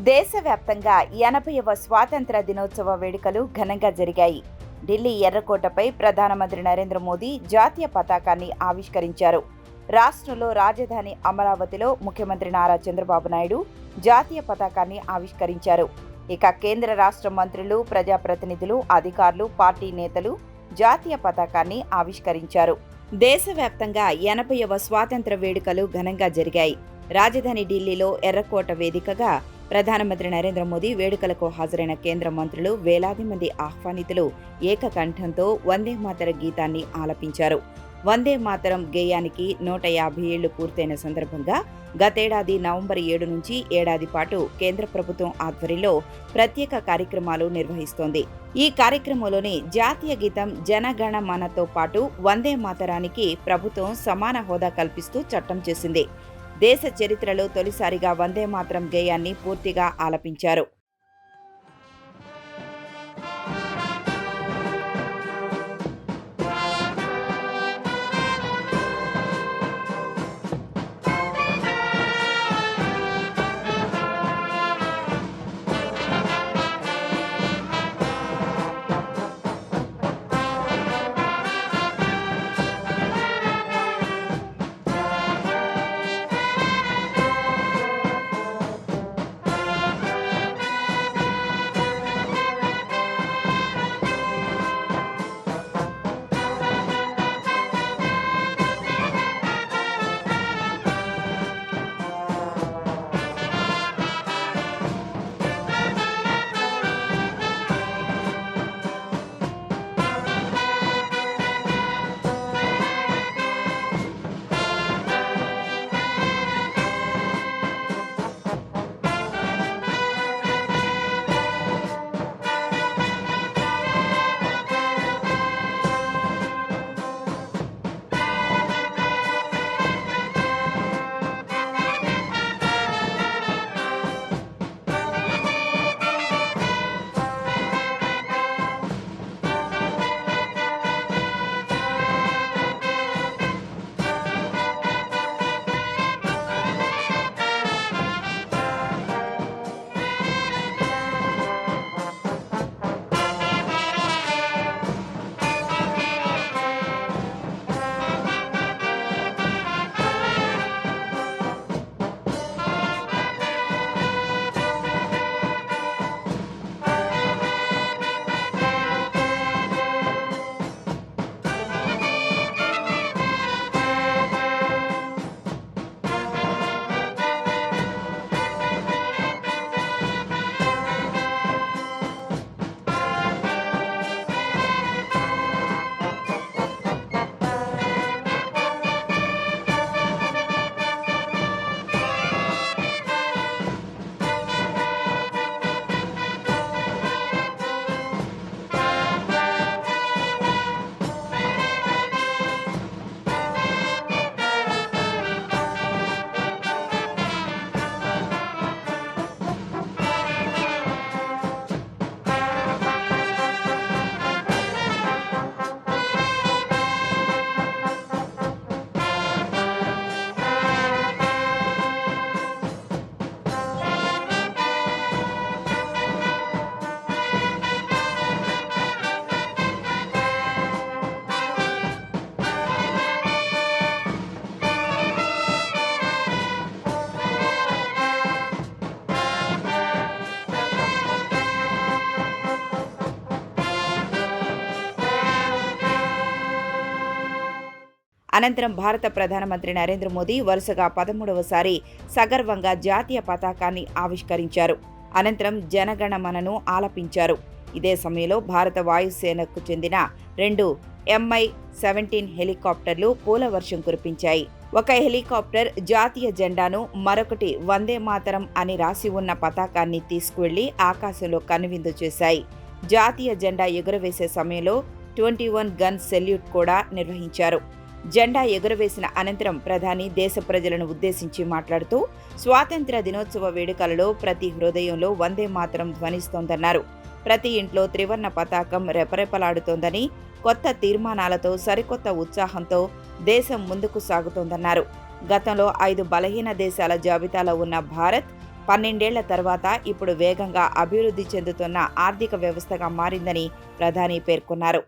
దేశవ్యాప్తంగా 80వ స్వాతంత్ర దినోత్సవ వేడుకలు ఘనంగా జరిగాయి. ఢిల్లీ ఎర్రకోటపై ప్రధానమంత్రి నరేంద్ర మోదీ జాతీయ పతాకాన్ని ఆవిష్కరించారు. రాష్ట్రంలో రాజధాని అమరావతిలో ముఖ్యమంత్రి నారా చంద్రబాబు నాయుడు జాతీయ పతాకాన్ని ఆవిష్కరించారు. ఇక కేంద్ర రాష్ట్ర మంత్రులు, ప్రజాప్రతినిధులు, అధికారులు, పార్టీ నేతలు జాతీయ పతాకాన్ని ఆవిష్కరించారు. దేశవ్యాప్తంగా 80వ స్వాతంత్ర వేడుకలు ఘనంగా జరిగాయి. రాజధాని ఢిల్లీలో ఎర్రకోట వేదికగా ప్రధానమంత్రి నరేంద్ర మోదీ వేడుకలకు హాజరైన కేంద్ర మంత్రులు, వేలాది మంది ఆహ్వానితులు ఏకకంఠంతో వందే మాతర గీతాన్ని ఆలపించారు. వందే మాతరం గేయానికి 150 ఏళ్లు పూర్తయిన సందర్భంగా గతేడాది నవంబర్ 7 నుంచి ఏడాది పాటు కేంద్ర ప్రభుత్వం ఆధ్వర్యంలో ప్రత్యేక కార్యక్రమాలు నిర్వహిస్తోంది. ఈ కార్యక్రమంలోని జాతీయ గీతం జనగణ మనతో పాటు వందే మాతరానికి ప్రభుత్వం సమాన హోదా కల్పిస్తూ చట్టం చేసింది. దేశ చరిత్రలో తొలిసారిగా వందే మాతరం గేయాన్ని పూర్తిగా ఆలపించారు. అనంతరం భారత ప్రధానమంత్రి నరేంద్ర మోదీ వరుసగా 13వసారి సగర్వంగా జాతీయ పతాకాన్ని ఆవిష్కరించారు. అనంతరం జనగణమనను ఆలపించారు. ఇదే సమయంలో భారత వాయుసేనకు చెందిన 2 Mi-17 హెలికాప్టర్లు పూల వర్షం కురిపించాయి. ఒక హెలికాప్టర్ జాతీయ జెండాను, మరొకటి వందే మాతరం అని రాసి ఉన్న పతాకాన్ని తీసుకువెళ్లి ఆకాశంలో కనువిందు చేశాయి. జాతీయ జెండా ఎగురవేసే సమయంలో 21 గన్ సెల్యూట్ కూడా నిర్వహించారు. జెండా ఎగురవేసిన అనంతరం ప్రధాని దేశ ప్రజలను ఉద్దేశించి మాట్లాడుతూ స్వాతంత్ర్య దినోత్సవ వేడుకలలో ప్రతి హృదయంలో వందే మాతరం ధ్వనిస్తోందన్నారు. ప్రతి ఇంట్లో త్రివర్ణ పతాకం రెపరెపలాడుతోందని, కొత్త తీర్మానాలతో సరికొత్త ఉత్సాహంతో దేశం ముందుకు సాగుతోందన్నారు. గతంలో 5 బలహీన దేశాల జాబితాలో ఉన్న భారత్ 12 తర్వాత ఇప్పుడు వేగంగా అభివృద్ధి చెందుతున్న ఆర్థిక వ్యవస్థగా మారిందని ప్రధాని పేర్కొన్నారు.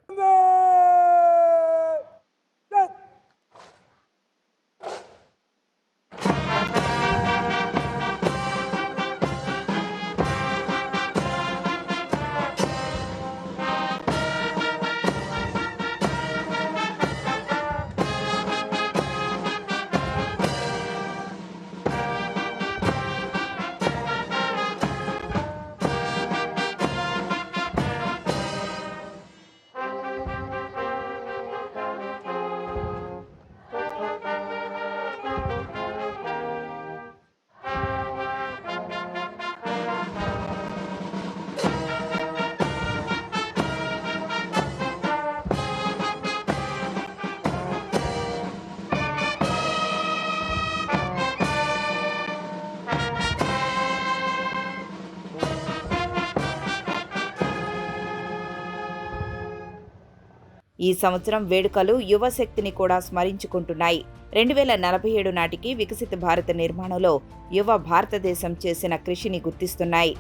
ఈ సంవత్సరం వేడుకలు యువశక్తిని కూడా స్మరించుకుంటున్నాయి. 2047 నాటికి వికసిత భారత నిర్మాణంలో యువ భారతదేశం చేసిన కృషిని గుర్తిస్తున్నాయి.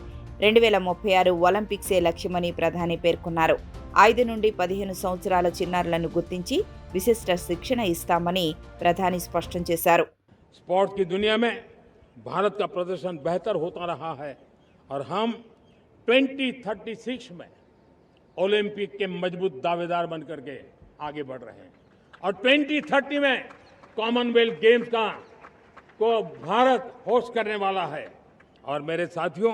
2036 ఒలింపిక్సే లక్ష్యమని ప్రధాని పేర్కొన్నారు. 5 నుండి 15 సంవత్సరాల చిన్నారులను గుర్తించి విశిష్ట శిక్షణ ఇస్తామని ప్రధాని స్పష్టం చేశారు. स्पोर्ट्स की दुनिया में भारत का प्रदर्शन बेहतर होता रहा है और हम 2036 में ओलंपिक के मजबूत दावेदार बनकर के आगे बढ़ रहे हैं और 2030 में कॉमनवेल्थ गेम्स को भारत होस्ट करने वाला है। और मेरे साथियों,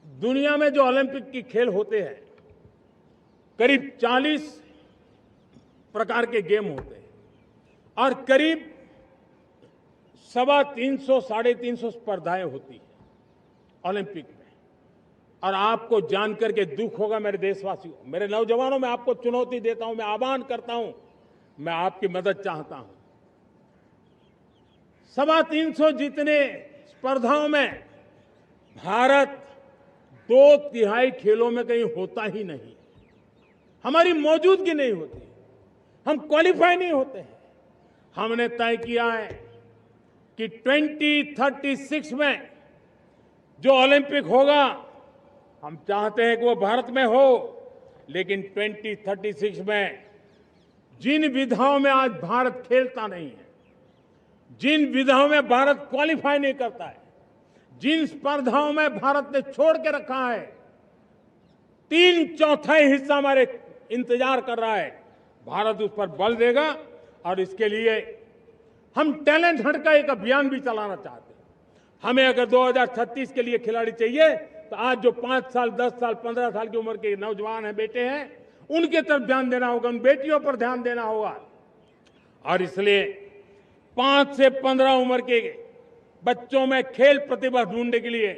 दुनिया में जो ओलंपिक की खेल होते हैं, करीब 40 प्रकार के गेम होते हैं और करीब 350-350 स्पर्धाएं होती हैं ओलंपिक में। और आपको जानकर के दुख होगा मेरे देशवासियों, मेरे नौजवानों, मैं आपको चुनौती देता हूं, मैं आह्वान करता हूं, मैं आपकी मदद चाहता हूं। 350 जितने स्पर्धाओं में भारत 2/3 खेलों में कहीं होता ही नहीं, हमारी मौजूदगी नहीं होती, हम क्वालिफाई नहीं होते हैं। हमने तय किया है कि 2036 में जो ओलंपिक होगा, हम चाहते हैं कि वो भारत में हो, लेकिन 2036 में जिन विधाओं में आज भारत खेलता नहीं है, जिन विधाओं में भारत क्वालिफाई नहीं करता है, जिन स्पर्धाओं में भारत ने छोड़ के रखा है, 3/4 हिस्सा हमारे इंतजार कर रहा है। भारत उस पर बल देगा और इसके लिए हम टैलेंट हंट का एक अभियान भी चलाना चाहते हैं। हमें अगर 2036 के लिए खिलाड़ी चाहिए तो आज जो 5 साल, 10 साल, 15 साल की उम्र के नौजवान हैं, बेटे हैं, उनके तरफ ध्यान देना होगा, उन बेटियों पर ध्यान देना होगा। और इसलिए 5 से 15 उम्र के बच्चों में खेल प्रतिभा ढूंढने के लिए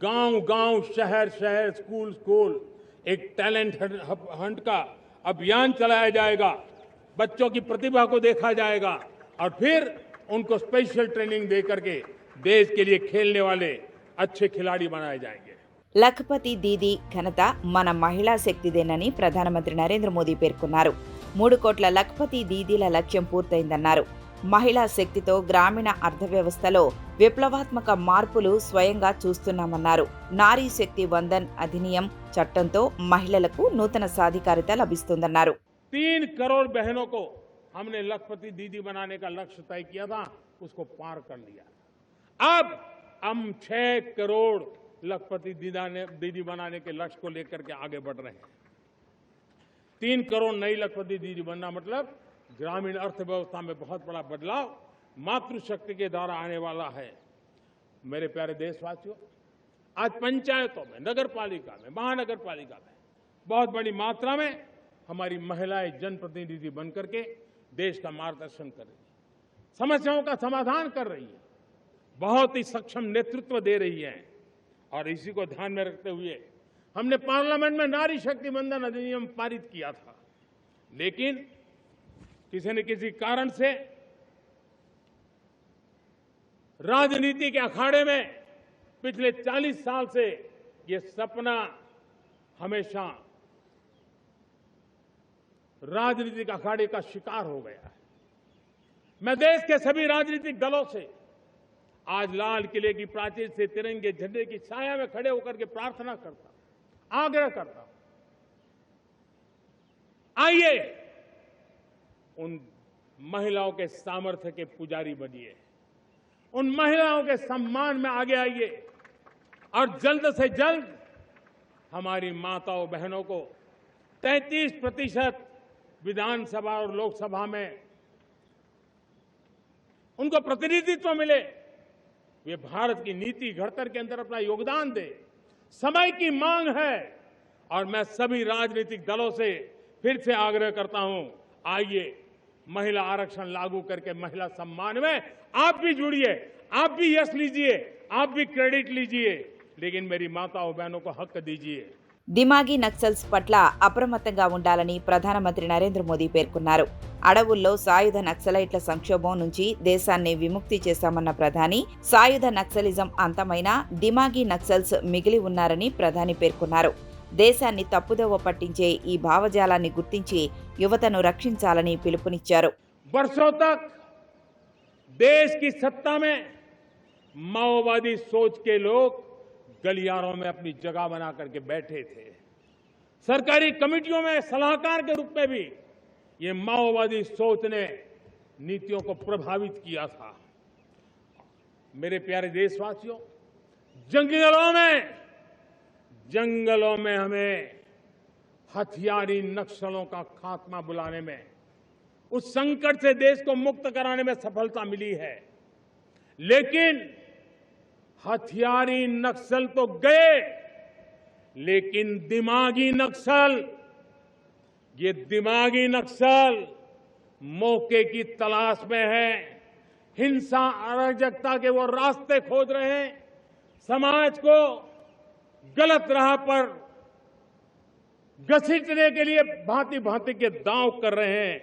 गांव-गांव, शहर-शहर, स्कूल-स्कूल एक टैलेंट हंट का अभियान चलाया जाएगा। बच्चों की प्रतिभा को देखा जाएगा और फिर उनको स्पेशल ट्रेनिंग दे करके देश के लिए खेलने वाले अच्छे खिलाड़ी बनाए जाएंगे। లఖపతి దీదీ ఘనత మన మహిళా శక్తిదేనని ప్రధానమంత్రి నరేంద్ర మోదీ పేర్కొన్నారు. 3 కోట్ల లఖపతి దీదీల లక్ష్యం పూర్తయిందన్నారు. మహిళా శక్తితో గ్రామీణ అర్థవ్యవస్థలో విప్లవాత్మక మార్పులు స్వయంగా చూస్తున్నామన్నారు. నారీ శక్తి వందన్ అధినియం చట్టంతో మహిళలకు నూతన సాధికారిత లభిస్తుందన్నారు. 3 करोड़ बहनों को हमने लखपति दीदी बनाने का लक्ष्य तय किया था, उसको पार कर लिया। अब हम 6 करोड़ लखपति दीदी बनाने के लक्ष्य को लेकर के आगे बढ़ रहे हैं। 3 करोड़ नई लखपति दीदी बनना मतलब ग्रामीण अर्थव्यवस्था में बहुत बड़ा बदलाव मातृशक्ति के द्वारा आने वाला है। मेरे प्यारे देशवासियों, आज पंचायतों में, नगर पालिका में, महानगर पालिका में बहुत बड़ी मात्रा में हमारी महिलाएं जनप्रतिनिधि बनकर के देश का मार्गदर्शन कर रही है, समस्याओं का समाधान कर रही है, बहुत ही सक्षम नेतृत्व दे रही है। और इसी को ध्यान में रखते हुए हमने पार्लियामेंट में नारी शक्ति वंदन अधिनियम पारित किया था, लेकिन किसी न किसी कारण से राजनीति के अखाड़े में पिछले 40 साल से ये सपना हमेशा राजनीतिक अखाड़े का शिकार हो गया है। मैं देश के सभी राजनीतिक दलों से आज लाल किले की प्राचीर से तिरंगे झंडे की छाया में खड़े होकर के प्रार्थना करता, आग्रह करता, आइए उन महिलाओं के सामर्थ्य के पुजारी बनिए, उन महिलाओं के सम्मान में आगे आइए और जल्द से जल्द हमारी माताओं बहनों को 33% विधानसभा और लोकसभा में उनको प्रतिनिधित्व मिले, वे भारत की नीति घड़तर के अंदर अपना योगदान दे। समय की मांग है और मैं सभी राजनीतिक दलों से फिर से आग्रह करता हूं, आइए महिला आरक्षण लागू करके महिला सम्मान में आप भी जुड़िए, आप भी यश लीजिए, आप भी क्रेडिट लीजिए, लेकिन मेरी माताओं बहनों को हक दीजिए। దిమాగీ నక్సల్స్ పట్ల అప్రమత్తంగా ఉండాలని ప్రధానమంత్రి నరేంద్ర మోదీ పేర్కొన్నారు. అడవుల్లో సాయుధ నక్సలైట్ల సంక్షోభం నుంచి దేశాన్ని విముక్తి చేశామన్న ప్రధాని, సాయుధ నక్సలిజం అంతమైన దిమాగీ నక్సల్స్ మిగిలి ఉన్నారని ప్రధాని పేర్కొన్నారు. దేశాన్ని తప్పుదోవ పట్టించే ఈ భావజాలాన్ని గుర్తించి యువతను రక్షించాలని పిలుపునిచ్చారు. वर्षों तक देश की सत्ता में माओवादी सोच के लोग गलियारों में अपनी जगह बना करके बैठे थे। सरकारी कमेटियों में सलाहकार के रूप में भी ये माओवादी सोच ने नीतियों को प्रभावित किया था। मेरे प्यारे देशवासियों, जंगलों में हमें हथियारी नक्सलों का खात्मा बुलाने में, उस संकट से देश को मुक्त कराने में सफलता मिली है, लेकिन हथियारी नक्सल तो गए, लेकिन दिमागी नक्सल, ये दिमागी नक्सल मौके की तलाश में है, हिंसा अराजकता के वो रास्ते खोज रहे हैं, समाज को गलत राह पर घसीटने के लिए भांति भांति के दांव कर रहे हैं।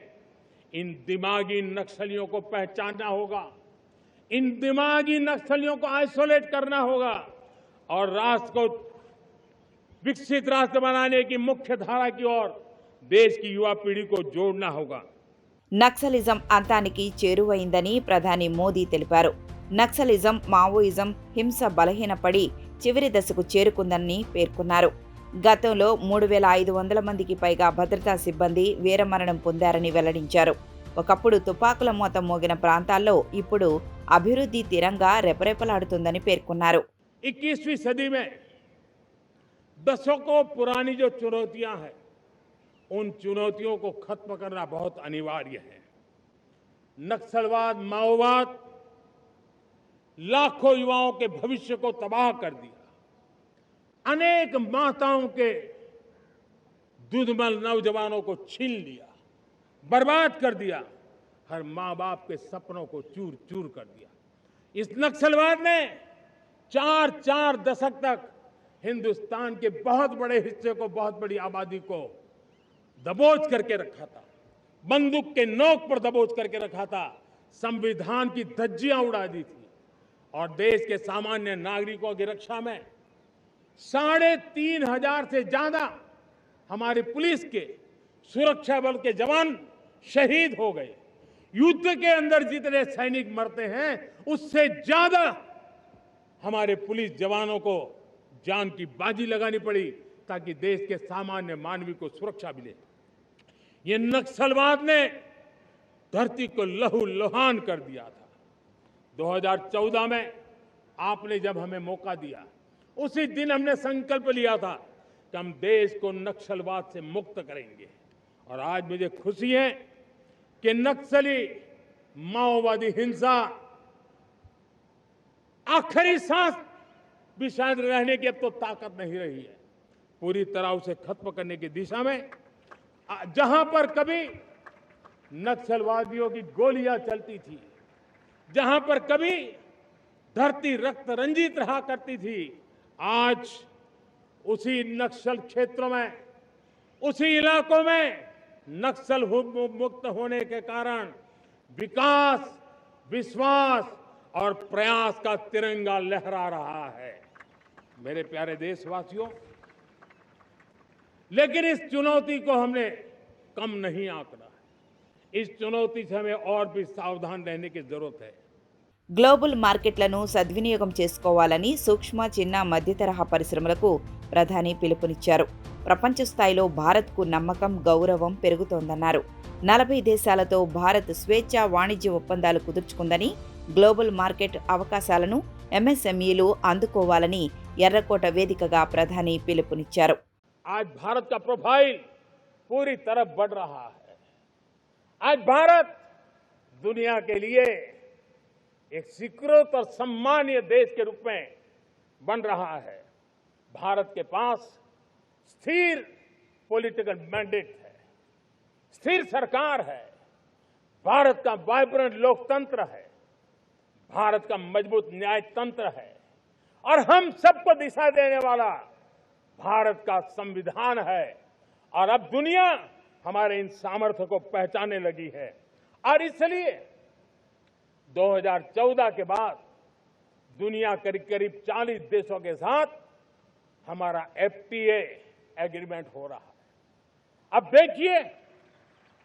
इन दिमागी नक्सलियों को पहचानना होगा, इन दिमागी नक्सलियों को आइसोलेट करना होगा और राष्ट्र को विकसित राष्ट्र बनाने की मुख्य धारा की ओर देश की युवा पीढ़ी को जोड़ना होगा। నక్సలిజం అంతానికి చేరువైందని ప్రధాని మోదీ తెలిపారు. నక్సలిజం, మావోయిజం హింస బలహీనపడి చివరి దశకు చేరుకుందని పేర్కొన్నారు. గతంలో 3500 మందికి పైగా భద్రతా సిబ్బంది వీరమరణం పొందారని వెల్లడించారు. ఒకప్పుడు తుపాకుల మోత మోగిన ప్రాంతాల్లో ఇప్పుడు అభివృద్ధి తిరంగా రెపరెపలాడుతుందని పేర్కొన్నారు. 21वीं सदी में दशकों पुरानी जो चुनौतियां हैं, उन चुनौतियों को खत्म करना बहुत अनिवार्य है। नक्सलवाद, माओवाद लाखों युवाओं के भविष्य को तबाह कर दिया, अनेक माताओं के दूधमल नौजवानों को छीन लिया, बर्बाद कर दिया, हर मां बाप के सपनों को चूर चूर कर दिया। इस नक्सलवाद ने 4 दशक तक हिंदुस्तान के बहुत बड़े हिस्से को, बहुत बड़ी आबादी को दबोच करके रखा था, बंदूक के नोक पर दबोच करके रखा था, संविधान की धज्जियां उड़ा दी थी और देश के सामान्य नागरिकों की रक्षा में 3500 से ज्यादा हमारे पुलिस के, सुरक्षा बल के जवान शहीद हो गए। युद्ध के अंदर जितने सैनिक मरते हैं, उससे ज्यादा हमारे पुलिस जवानों को जान की बाजी लगानी पड़ी ताकि देश के सामान्य मानवी को सुरक्षा मिले। ये नक्सलवाद ने धरती को लहूलुहान कर दिया था। 2014 में आपने जब हमें मौका दिया, उसी दिन हमने संकल्प लिया था कि हम देश को नक्सलवाद से मुक्त करेंगे और आज मुझे खुशी है कि नक्सली माओवादी हिंसा आखिरी सांस भी शायद रहने की अब तो ताकत नहीं रही है। पूरी तरह उसे खत्म करने की दिशा में जहां पर कभी नक्सलवादियों की गोलियां चलती थी, जहां पर कभी धरती रक्त रंजित रहा करती थी, आज उसी नक्सल क्षेत्रों में, उसी इलाकों में नक्सल मुक्त होने के कारण विकास, विश्वास और प्रयास का तिरंगा लहरा रहा है। मेरे प्यारे देशवासियों, लेकिन इस चुनौती को हमने कम नहीं आंकना है। इस चुनौती से हमें और भी सावधान रहने की जरूरत है। గ్లోబల్ మార్కెట్లను సద్వినియోగం చేసుకోవాలని సూక్ష్మ, చిన్న, మధ్యతరహా పరిశ్రమలకు ప్రధాని పిలుపునిచ్చారు. ప్రపంచ స్థాయిలో భారత్కు నమ్మకం, గౌరవం పెరుగుతోందన్నారు. 40 దేశాలతో భారత్ స్వేచ్ఛా వాణిజ్య ఒప్పందాలు కుదుర్చుకుందని, గ్లోబల్ మార్కెట్ అవకాశాలను ఎంఎస్ఎంఈలు అందుకోవాలని ఎర్రకోట వేదికగా ప్రధాని పిలుపునిచ్చారు. आज भारत का प्रोफाइल पूरी तरफ बढ़ रहा है। आज भारत दुनिया के लिए एक स्वीकृत और सम्मानीय देश के रूप में बन रहा है। भारत के पास स्थिर पॉलिटिकल मैंडेट है, स्थिर सरकार है, भारत का वाइब्रेंट लोकतंत्र है, भारत का मजबूत न्यायतंत्र है और हम सबको दिशा देने वाला भारत का संविधान है। और अब दुनिया हमारे इन सामर्थ्य को पहचानने लगी है और इसलिए 2014 के बाद दुनिया करीब करीब 40 देशों के साथ हमारा एफटीए एग्रीमेंट हो रहा है। अब देखिए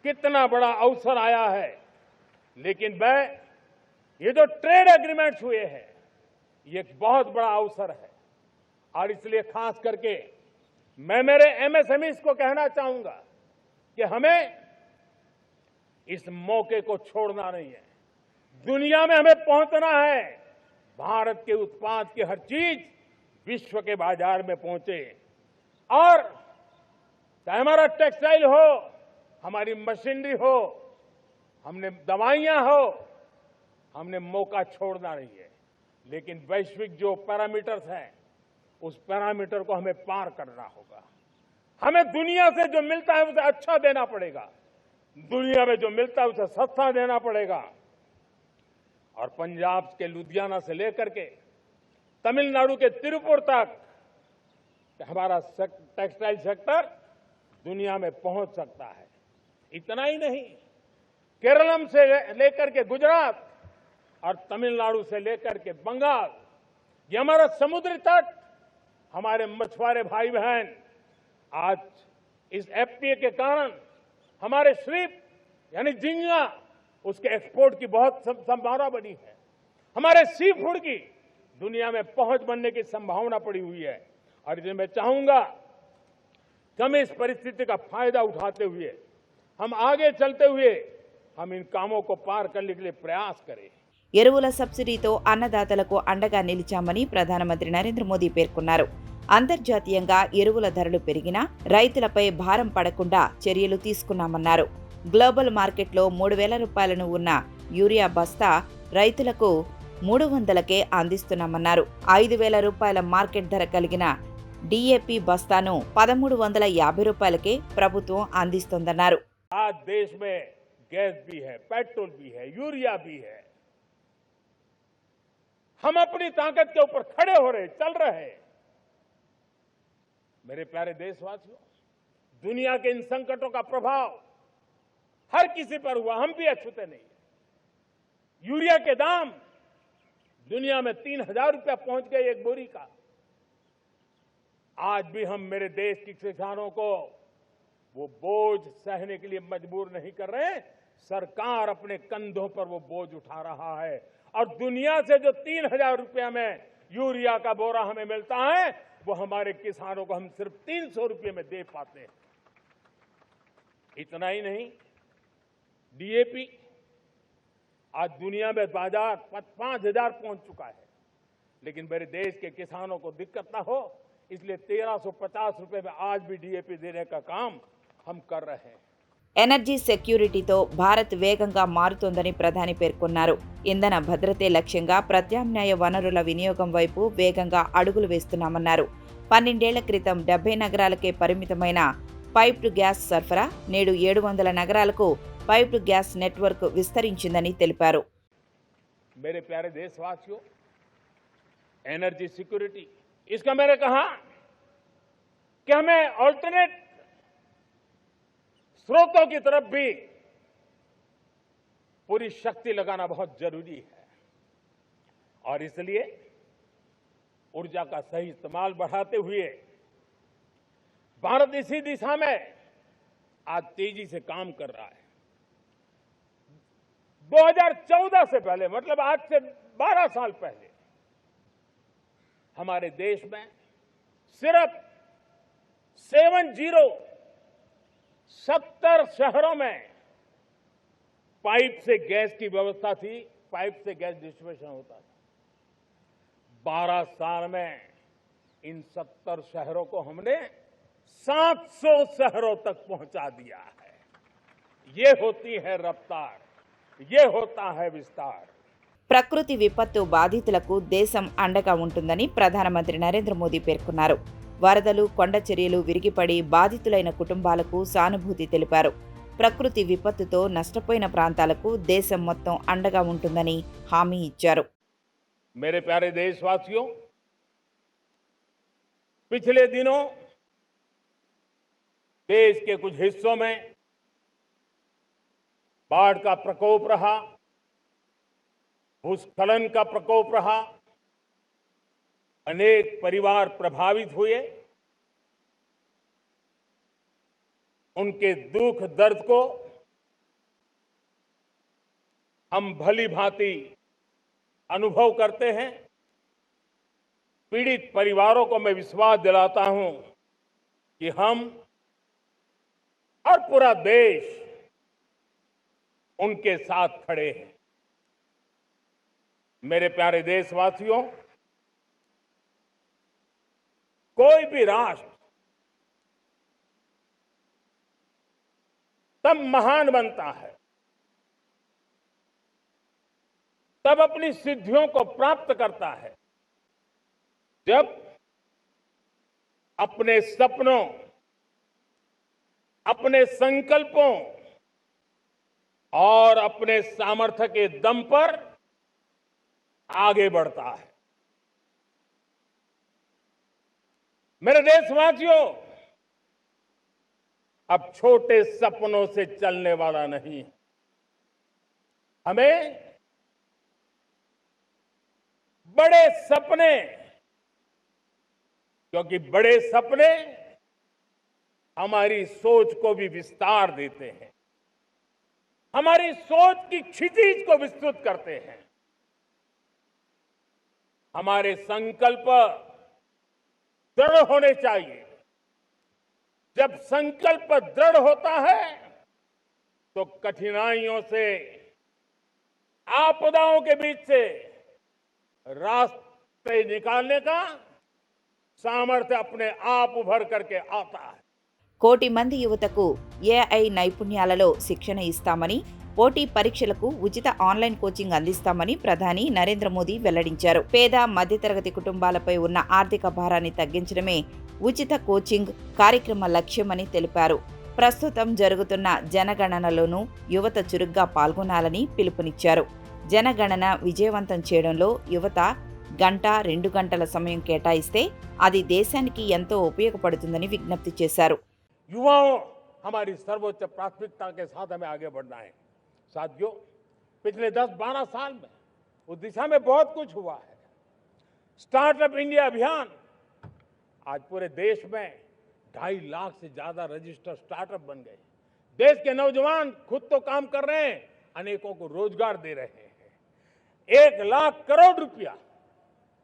कितना बड़ा अवसर आया है। लेकिन ये जो ट्रेड एग्रीमेंट्स हुए हैं, ये एक बहुत बड़ा अवसर है और इसलिए खास करके मैं मेरे एमएसएमईज को कहना चाहूंगा कि हमें इस मौके को छोड़ना नहीं है। दुनिया में हमें पहुंचना है। भारत के उत्पाद की हर चीज विश्व के बाजार में पहुंचे और चाहे हमारा टेक्सटाइल हो, हमारी मशीनरी हो, हमने दवाइयां हो, हमने मौका छोड़ना नहीं है। लेकिन वैश्विक जो पैरामीटर्स हैं, उस पैरामीटर को हमें पार करना होगा। हमें दुनिया से जो मिलता है उसे अच्छा देना पड़ेगा, दुनिया में जो मिलता है उसे सस्ता देना पड़ेगा। और पंजाब के लुधियाना से लेकर के तमिलनाडु के तिरुपुर तक हमारा टेक्सटाइल सेक्टर दुनिया में पहुंच सकता है। इतना ही नहीं, केरलम से लेकर के गुजरात और तमिलनाडु से लेकर के बंगाल, ये हमारा समुद्री तट, हमारे मछुआरे भाई बहन आज इस एफटीए के कारण हमारे श्रिप यानी झींगा उसके एक्सपोर्ट की बहुत संभावना बनी है। हमारे सी फूड की दुनिया में पहुंच बनने की संभावना पड़ी हुई है और इसलिए मैं चाहूंगा कि हम इस परिस्थिति का फायदा उठाते हुए, हम आगे चलते हुए हम इन कामों को पार करने के लिए प्रयास करें। ఎరువుల సబ్సిడీతో అన్నదాతలకు అండగా నిలిచామని ప్రధానమంత్రి నరేంద్ర మోదీ పేర్కొన్నారు. అంతర్జాతీయంగా ఎరువుల ధరలు పెరిగినా రైతులపై భారం పడకుండా చర్యలు తీసుకున్నామన్నారు. గ్లోబల్ మార్కెట్లో 3,000 రూపాయలను ఉన్న యూరియా బస్తా రైతులకు 300కే అందిస్తున్నామన్నారు. 5,000 రూపాయల మార్కెట్ ధర కలిగిన డీఏపీ బస్తాను 1,350 రూపాయలకే ప్రభుత్వం అందిస్తోందన్నారు. आज देश में गैस भी है, पेट्रोल भी है, यूरिया भी है। हम अपनी ताकत के ऊपर खड़े हो रहे, चल रहे। मेरे प्यारे देशवासियों, दुनिया के इन संकटों का प्रभाव हर किसी पर हुआ, हम भी अछूते नहीं। यूरिया के दाम दुनिया में 3,000 रुपया पहुंच गए एक बोरी का। आज भी हम मेरे देश के किसानों को वो बोझ सहने के लिए मजबूर नहीं कर रहे। सरकार अपने कंधों पर वो बोझ उठा रहा है और दुनिया से जो 3,000 रुपया में यूरिया का बोरा हमें मिलता है, वो हमारे किसानों को हम सिर्फ 300 रुपये में दे पाते हैं। इतना ही नहीं, डीएपी आज दुनिया में बाजार 5,000 पहुंच चुका है। लेकिन मेरे देश के किसानों को दिक्कत ना हो, इसलिए 1,350 रुपये में आज भी डीएपी देने का काम हम कर रहे हैं। ఎనర్జీ సెక్యూరిటీతో భారత్ వేగంగా మారుతోందని ప్రధాని పేర్కొన్నారు. ఇంధన భద్రతే లక్ష్యంగా ప్రత్యామ్నాయ వనరుల వినియోగం వైపు వేగంగా అడుగులు వేస్తున్నామన్నారు. 12 ఏళ్ల క్రితం 70 నగరాలకే పరిమితమైన పైప్డ్ గ్యాస్ సరఫరా నేడు 700 నగరాలకు పైప్డ్ గ్యాస్ నెట్వర్క్ విస్తరించిందని తెలిపారు. मेरे प्यारे देशवासियों, एनर्जी सिक्योरिटी, इसका मैंने कहा कि हमें ऑल्टरनेट स्रोतों की तरफ भी पूरी शक्ति लगाना बहुत जरूरी है और इसलिए ऊर्जा का सही इस्तेमाल बढ़ाते हुए भारत इसी दिशा में आज तेजी से काम कर रहा है। 2014 से पहले, मतलब आज से 10-12 साल पहले हमारे देश में सिर्फ 70 शहरों में पाइप से गैस की व्यवस्था थी, पाइप से गैस डिस्ट्रीब्यूशन होता था। 12 साल में इन 70 शहरों को हमने 700 शहरों तक पहुंचा दिया है। ये होती है रफ्तार, ये होता है विस्तार। ప్రకృతి విపత్తు బాధితులకు దేశం అండగా ఉంటుందని ప్రధానమంత్రి నరేంద్ర మోదీ పేర్కొన్నారు. వరదలు, కొండ చర్యలు విరిగిపడి బాధితులైన కుటుంబాలకు సానుభూతి తెలిపారు. ప్రకృతి విపత్తుతో నష్టపోయిన ప్రాంతాలకు దేశం మొత్తం అండగా ఉంటుందని హామీ ఇచ్చారు. मेरे प्यारे देशवासियों, पिछले दिनों देश के कुछ हिस्सों में बाढ़ का प्रकोप रहा, भूस्खलन का प्रकोप रहा, अनेक परिवार प्रभावित हुए। उनके दुख दर्द को हम भली भांति अनुभव करते हैं। पीड़ित परिवारों को मैं विश्वास दिलाता हूं कि हम और पूरा देश उनके साथ खड़े हैं। मेरे प्यारे देशवासियों, कोई भी राष्ट्र तब महान बनता है, तब अपनी सिद्धियों को प्राप्त करता है, जब अपने सपनों, अपने संकल्पों और अपने सामर्थ्य के दम पर आगे बढ़ता है। मेरे देशवासियों, अब छोटे सपनों से चलने वाला नहीं, हमें बड़े सपने, क्योंकि बड़े सपने हमारी सोच को भी विस्तार देते हैं, हमारी सोच की क्षितिज को विस्तृत करते हैं। हमारे संकल्प दृढ़ होने चाहिए। जब संकल्प दृढ़ होता है तो कठिनाइयों से, आपदाओं के बीच से रास्ते निकालने का सामर्थ्य अपने आप उभर करके आता है। కోటి మంది యువతకు ఏఐ నైపుణ్యాలలో శిక్షణ ఇస్తామని, పోటీ పరీక్షలకు ఉచిత ఆన్లైన్ కోచింగ్ అందిస్తామని ప్రధాని నరేంద్ర మోదీ వెల్లడించారు. పేద, మధ్యతరగతి కుటుంబాలపై ఉన్న ఆర్థిక భారాన్ని తగ్గించడమే ఉచిత కోచింగ్ కార్యక్రమ లక్ష్యమని తెలిపారు. ప్రస్తుతం జరుగుతున్న జనగణనలోనూ యువత చురుగ్గా పాల్గొనాలని పిలుపునిచ్చారు. జనగణన విజయవంతం చేయడంలో యువత 1-2 గంటల సమయం కేటాయిస్తే అది దేశానికి ఎంతో ఉపయోగపడుతుందని విజ్ఞప్తి చేశారు. युवाओं हमारी सर्वोच्च प्राथमिकता के साथ हमें आगे बढ़ना है। साथियों, पिछले 10-12 साल में उस दिशा में बहुत कुछ हुआ है। स्टार्टअप इंडिया अभियान, आज पूरे देश में 2.5 लाख से ज्यादा रजिस्टर्ड स्टार्टअप बन गए। देश के नौजवान खुद तो काम कर रहे हैं, अनेकों को रोजगार दे रहे हैं। 1 लाख करोड़ रुपया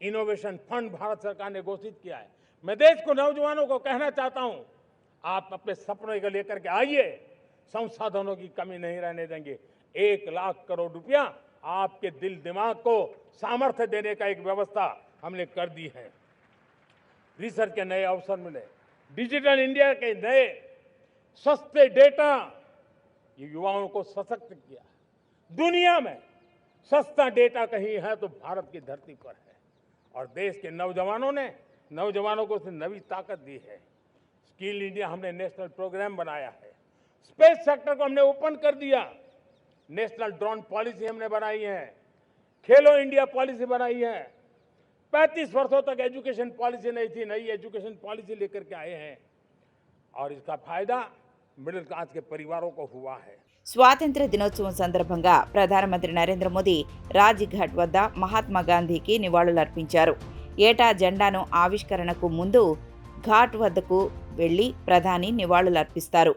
इनोवेशन फंड भारत सरकार ने घोषित किया है। मैं देश को, नौजवानों को कहना चाहता हूं, आप अपने सपनों को लेकर के आइए, संसाधनों की कमी नहीं रहने देंगे। 1 लाख करोड़ रुपया आपके दिल दिमाग को सामर्थ्य देने का एक व्यवस्था हमने कर दी है। रिसर्च के नए अवसर मिले, डिजिटल इंडिया के नए सस्ते डेटा, ये युवाओं को सशक्त किया। दुनिया में सस्ता डेटा कहीं है तो भारत की धरती पर है, और देश के नौजवानों को नई ताकत दी है। स्किल इंडिया हमने नेशनल प्रोग्राम बनाया है। स्पेस सेक्टर को हमने ओपन कर दिया। नेशनल ड्रोन पॉलिसी हमने बनाई है। खेलो इंडिया पॉलिसी बनाई है। 35 वर्षों तक एजुकेशन पॉलिसी नहीं थी, नई एजुकेशन पॉलिसी लेकर के आए हैं, और इसका फायदा मिडिल क्लास के परिवारों को हुआ है। స్వాతంత్ర దినోత్సవం సందర్భంగా ప్రధానమంత్రి నరేంద్ర మోదీ రాజ్ఘాట్ వద్ద మహాత్మా గాంధీకి నివాళులర్పించారు. ఏటా జెండాను ఆవిష్కరణకు ముందు ఘాట్ వద్దకు వెళ్లి ప్రధాని నివాళులర్పిస్తారు.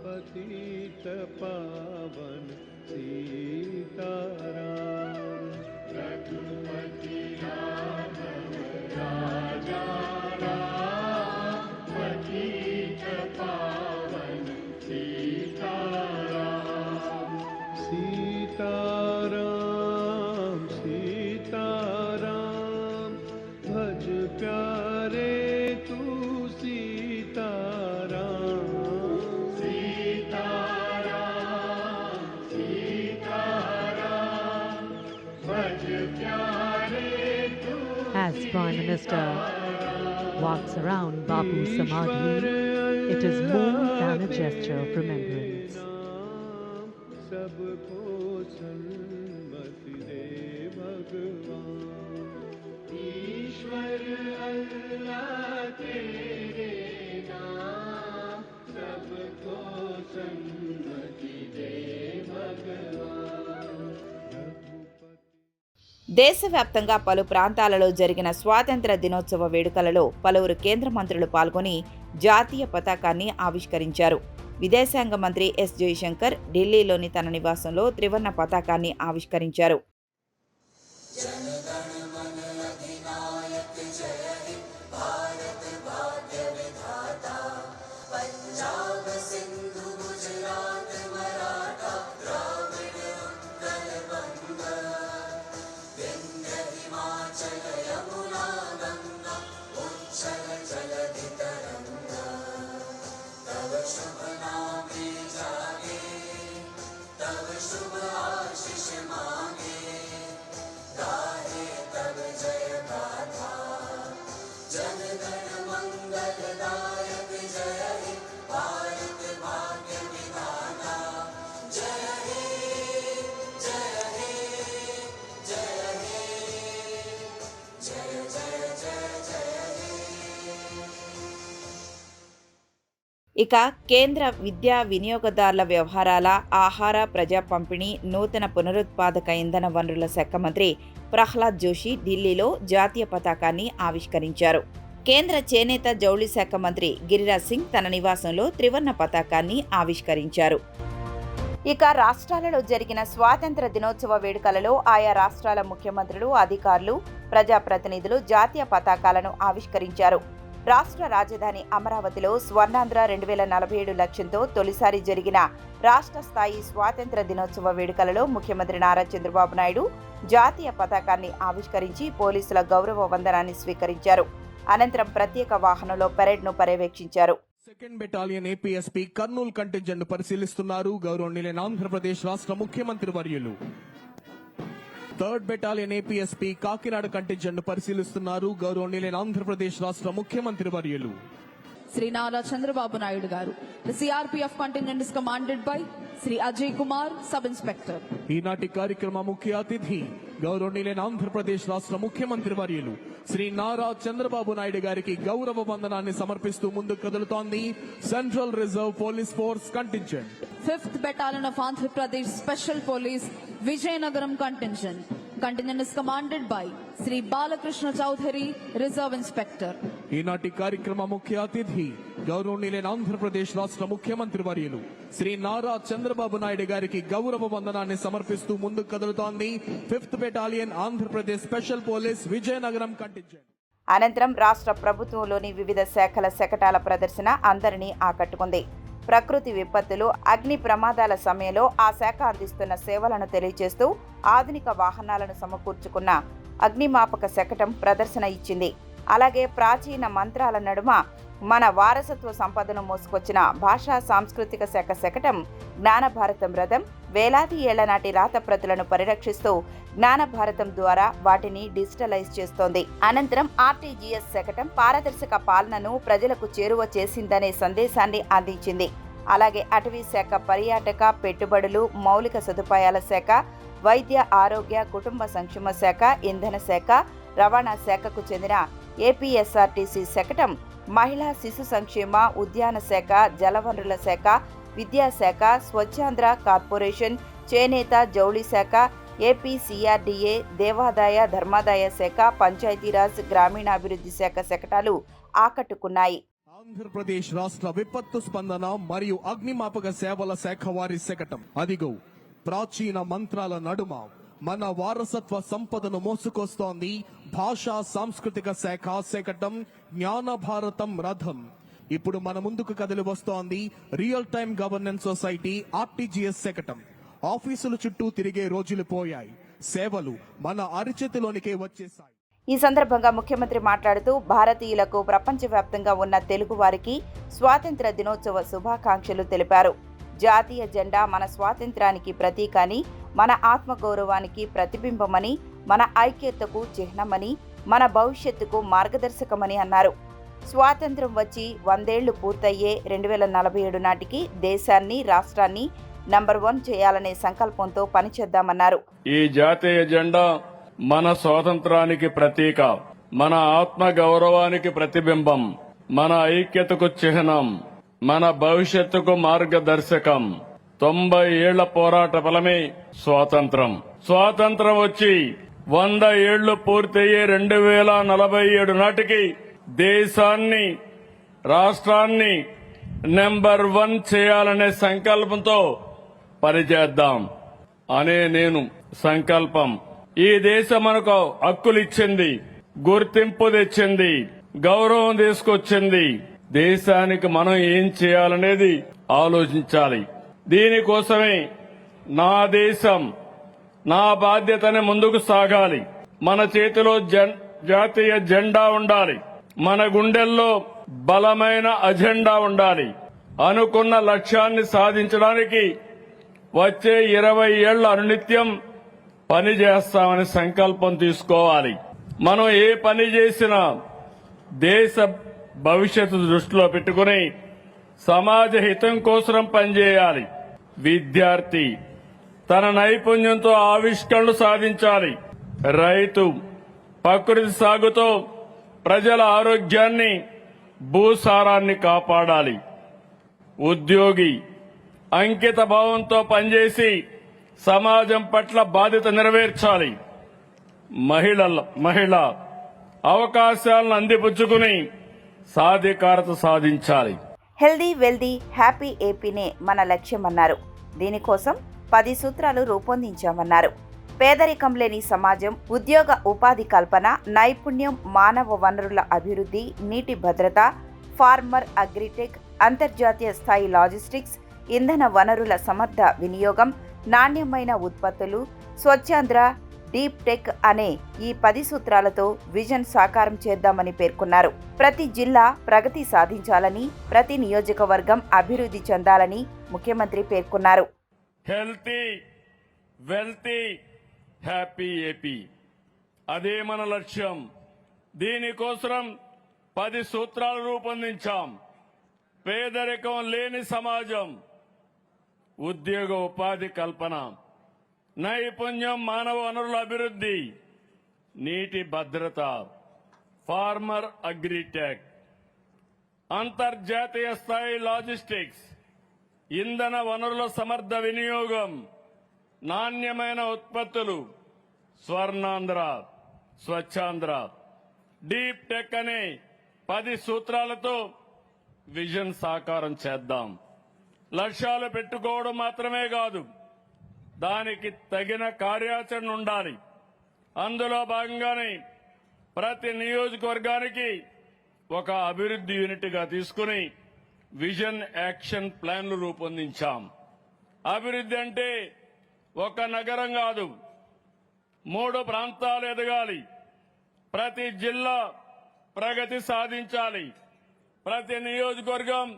पतित पावन Sitaram. As Prime Minister walks around Bapu Samadhi, it is more than a gesture of remembrance. దేశవ్యాప్తంగా పలు ప్రాంతాలలో జరిగిన స్వాతంత్ర దినోత్సవ వేడుకలలో పలువురు కేంద్ర మంత్రులు పాల్గొని జాతీయ పతాకాన్ని ఆవిష్కరించారు. విదేశాంగ మంత్రి ఎస్ జయశంకర్ ఢిల్లీలోని తన నివాసంలో త్రివర్ణ పతాకాన్ని ఆవిష్కరించారు. ఇక కేంద్ర విద్యా వినియోగదారుల వ్యవహారాల, ఆహార, ప్రజా పంపిణీ, నూతన పునరుత్పాదక ఇంధన వనరుల శాఖ మంత్రి ప్రహ్లాద్ జోషి ఢిల్లీలో జాతీయ పతాకాన్ని ఆవిష్కరించారు. కేంద్ర చేనేత జౌళి శాఖ మంత్రి గిరిరాజ్ సింగ్ తన నివాసంలో త్రివర్ణ పతాకాన్ని ఆవిష్కరించారు. ఇక రాష్ట్రాలలో జరిగిన స్వాతంత్ర దినోత్సవ వేడుకలలో ఆయా రాష్ట్రాల ముఖ్యమంత్రులు, అధికారులు, ప్రజాప్రతినిధులు జాతీయ పతాకాలను ఆవిష్కరించారు. రాష్ట్ర రాజధాని అమరావతిలో స్వర్ణాంధ్ర 2047 లక్ష్యంతో తొలిసారి జరిగిన రాష్ట్ర స్థాయి స్వాతంత్ర దినోత్సవ వేడుకలలో ముఖ్యమంత్రి నారా చంద్రబాబు నాయుడు జాతీయ పతాకాన్ని ఆవిష్కరించి పోలీసుల గౌరవ వందనాన్ని స్వీకరించారు. అనంతరం ప్రత్యేక వాహనంలో పెరేడ్ను పర్యవేక్షించారు. Second battalion APSP Kurnool contingent పరిశీలిస్తున్నారు గౌరవనీయులైన ఆంధ్రప్రదేశ్ రాష్ట్ర ముఖ్యమంత్రి వర్యులు. Third battalion APSP Kakinada contingent పరిశీలిస్తున్నారు గౌరవనీయులైన ఆంధ్రప్రదేశ్ రాష్ట్ర ముఖ్యమంత్రి వర్యులు Sri Nara Chandrababu Naidu Garu. The CRPF contingent is commanded by Sri Ajay Kumar, Sub-Inspector. ఈనాటి కార్యక్రమ ముఖ్య అతిథి గౌరవనీయులైన ఆంధ్రప్రదేశ్ రాష్ట్ర ముఖ్యమంత్రి వర్యులు శ్రీ నారా చంద్రబాబు నాయుడు గారికి గౌరవ వందనాన్ని సమర్పిస్తూ ముందుకు కదులుతోంది central reserve police force contingent. 5th Battalion of Andhra Pradesh Special Police Vijayanagaram contingent. Contingent is commanded by Sri Balakrishna Chowdhury, Reserve Inspector. ఈనాటి కార్యక్రమ ముఖ్య అతిథి గౌరవనీయులైన ఆంధ్రప్రదేశ్ రాష్ట్ర ముఖ్యమంత్రి వర్యులు శ్రీ నారా చంద్రబాబు నాయుడు గారికి గౌరవ వందనాన్ని సమర్పిస్తూ ముందుకు కదులుతోంది 5th battalion Andhra Pradesh special police Vizianagaram contingent. అనంతరం రాష్ట్ర ప్రభుత్వంలోని వివిధ శాఖల శకటాల ప్రదర్శన అందరినీ ఆకట్టుకుంది. ప్రకృతి విపత్తులు, అగ్ని ప్రమాదాల సమయంలో ఆ శాఖ అందిస్తున్న సేవలను తెలియజేస్తూ ఆధునిక వాహనాలను సమకూర్చుకున్న అగ్నిమాపక శకటం ప్రదర్శన ఇచ్చింది. అలాగే ప్రాచీన మంత్రాల నడుమ మన వారసత్వ సంపదను మోసుకొచ్చిన భాషా సాంస్కృతిక శాఖ శకటం జ్ఞానభారతం రథం వేలాది ఏళ్ల నాటి రాతప్రతులను పరిరక్షిస్తూ జ్ఞానభారతం ద్వారా వాటిని డిజిటలైజ్ చేస్తోంది. అనంతరం ఆర్టీజీఎస్ శకటం పారదర్శక పాలనను ప్రజలకు చేరువ చేసిందనే సందేశాన్ని అందించింది. అలాగే అటవీ శాఖ పర్యాటక, పెట్టుబడులు, మౌలిక సదుపాయాల శాఖ, వైద్య, ఆరోగ్య, కుటుంబ సంక్షేమ శాఖ, ఇంధన శాఖ, రవాణా శాఖకు చెందిన ఏపీఎస్ఆర్టీసీ శకటం మహిళా శిశు సంక్షేమ, ఉద్యాన శాఖ, జలవనరుల శాఖ, విద్యాశాఖ, స్వచ్ఛాంధ్ర కార్పొరేషన్, చేనేత జౌళి శాఖ, ఏపీ సిఆర్డీఏ, దేవాదాయ ధర్మాదాయ శాఖ, పంచాయతీరాజ్ గ్రామీణాభివృద్ధి శాఖ శకటాలు ఆకట్టుకున్నాయి. ఆంధ్రప్రదేశ్ రాష్ట్ర విపత్తు స్పందన మరియు అగ్నిమాపక సేవల శాఖ వారి శకటం అదిగో ప్రాచీన మంత్రాల నడుమ మన వారసత్వ సంపదను మోసుకొస్తోంది భాషా సాంస్కృతిక శాఖ శకటం జ్ఞాన భారతం రథం. ఇప్పుడు మన ముందుకు కదిలి వస్తోంది real time governance society RTGS శకటం. ఆఫీసుల చుట్టూ తిరిగే రోజులు పోయాయి, సేవలు మన అరిచేతిలోనికే వచ్చేశాయి. ఈ సందర్భంగా ముఖ్యమంత్రి మాట్లాడుతూ భారతీయులకు ప్రపంచవ్యాప్తంగా ఉన్న తెలుగు వారికి స్వాతంత్ర దినోత్సవ శుభాకాంక్షలు తెలిపారు. జాతీయ జెండా మన స్వాతంత్రానికి ప్రతీక అని, మన ఆత్మగౌరవానికి ప్రతిబింబమని, మన ఐక్యతకు చిహ్నమని, మన భవిష్యత్తుకు మార్గదర్శకమని అన్నారు. స్వాతంత్ర్యం వచ్చి 100 ఏళ్లు పూర్తయ్యే 2047 నాటికి దేశాన్ని, రాష్ట్రాన్ని నంబర్ 1 చేయాలనే సంకల్పంతో పనిచేద్దామన్నారు. ఈ జాతీయ జెండా మన స్వాతంత్రానికి ప్రతీక, మన ఆత్మ గౌరవానికి ప్రతిబింబం, మన ఐక్యతకు చిహ్నం, మన భవిష్యత్తుకు మార్గదర్శకం. 90 ఏళ్ల పోరాట ఫలమే స్వాతంత్రం. స్వాతంత్రం వచ్చి 100 ఏళ్లు పూర్తయ్యే 2047 నాటికి దేశాన్ని, రాష్ట్రాన్ని నెంబర్ 1 చేయాలనే సంకల్పంతో పనిచేద్దాం అనే నేను సంకల్పం. ఈ దేశం మనకు హక్కులిచ్చింది, గుర్తింపు తెచ్చింది, గౌరవం తీసుకొచ్చింది. దేశానికి మనం ఏం చేయాలనేది ఆలోచించాలి. దీనికోసమే నా దేశం, నా బాధ్యతని ముందుకు సాగాలి. మన చేతిలో జాతీయ జెండా ఉండాలి. మన గుండెల్లో బలమైన అజెండా ఉండాలి. అనుకున్న లక్ష్యాన్ని సాధించడానికి వచ్చే 20 ఏళ్ల అనునిత్యం పని చేస్తామని సంకల్పం తీసుకోవాలి. మనం ఏ పని చేసినా దేశ భవిష్యత్తు దృష్టిలో పెట్టుకుని సమాజ హితం కోసం పనిచేయాలి. విద్యార్థి తన నైపుణ్యంతో ఆవిష్కరణలు సాధించాలి. రైతు ప్రకృతి సాగుతో ప్రజల ఆరోగ్యాన్ని, భూసారాన్ని కాపాడాలి. ఉద్యోగి అంకిత భావంతో పనిచేసి సమాజం పట్ల బాధ్యత నెరవేర్చాలి. మహిళ అవకాశాలను అందిపుచ్చుకుని సాధికారత సాధించాలి. హెల్దీ, వెల్దీ, హ్యాపీ ఏపీనే మన లక్ష్యమన్నారు. దీనికోసం 10 సూత్రాలు రూపొందించామన్నారు. పేదరికం లేని సమాజం, ఉద్యోగ ఉపాధి కల్పన, నైపుణ్యం, మానవ వనరుల అభివృద్ధి, నీటి భద్రత, ఫార్మర్ అగ్రిటెక్, అంతర్జాతీయ స్థాయి లాజిస్టిక్స్, ఇంధన వనరుల సమర్థ వినియోగం, నాణ్యమైన ఉత్పత్తులు, స్వచ్ఛాంధ్ర, డీప్ టెక్ అనే ఈ 10 సూత్రాలతో విజన్ సాకారం చేద్దామని పేర్కొన్నారు. ప్రతి జిల్లా ప్రగతి సాధించాలని, ప్రతి నియోజకవర్గం అభివృద్ధి చెందాలని ముఖ్యమంత్రి పేర్కొన్నారు. హెల్తీ, వెల్తీ, హ్యాపీ ఏపీ అదే మన లక్ష్యం. దీనికోసం 10 సూత్రాలు రూపొందించాం. పేదరికం లేని సమాజం, ఉద్యోగ ఉపాధి కల్పన, నైపుణ్యం, మానవ వనరుల అభివృద్ధి, నీటి భద్రత, ఫార్మర్ అగ్రిటెక్, అంతర్జాతీయ స్థాయి లాజిస్టిక్స్, ఇంధన వనరుల సమర్థ వినియోగం, నాణ్యమైన ఉత్పత్తులు, స్వర్ణాంధ్ర, స్వచ్ఛాంధ్ర, డీప్ టెక్ అనే 10 సూత్రాలతో విజన్ సాకారం చేద్దాం. లక్ష్యాలు పెట్టుకోవడం మాత్రమే కాదు, దానికి తగిన కార్యాచరణ ఉండాలి. అందులో భాగంగానే ప్రతి నియోజకవర్గానికి ఒక అభివృద్ధి యూనిట్గా తీసుకుని విజన్ యాక్షన్ ప్లాన్లు రూపొందించాం. అభివృద్ధి అంటే ఒక నగరం కాదు, 3 ప్రాంతాలు ఎదగాలి. ప్రతి జిల్లా ప్రగతి సాధించాలి. ప్రతి నియోజకవర్గం,